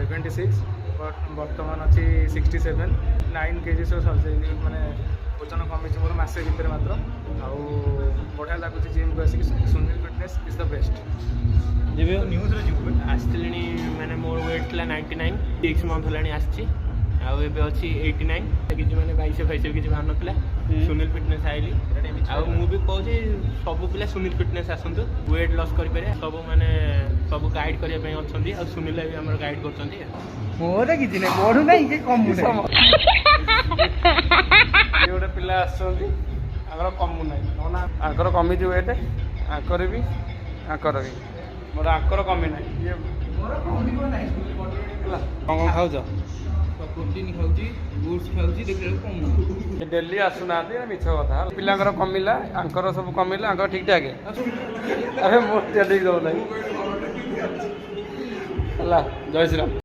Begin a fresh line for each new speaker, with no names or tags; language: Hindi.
76 बट बर्तमान अच्छी 67 9 kg माने ओजन कमी मोर मसे भितर मात्र आउ बढ़िया लगुच जिम को आसिक Sunil fitness is the best
जेबे न्यूज रे जीव आस्तिलेनी माने मोर वेट ला 99 6 मंथ होलानी आछि आउ एबे अछि 89 किछि माने 22 22 किछि भान नथिला सुनील फिटनेस आइली आउ मु भी कहू जे सब पिला सुनील फिटनेस आसंतु वेट लॉस करि पारे सब माने सब गाइड करिया पय अछंती आ सुनील भी हमर गाइड करछंती
मोर किछि नै बढु नै के कम नै
गोटे पिला आसुँच आगर कमु ना ना आंकर कमी वेट आंकर भी मोर आंकर कमी ना ये कौन खाऊ
प्रोटीन खाउची बूट्स खाउची देखले कम
डेली आसुना मिछ कथा पिलांकर कमिला आंकर सब कमिला आंकर ठीक ठाक अरे मोर डेली दो ना जय श्री राम।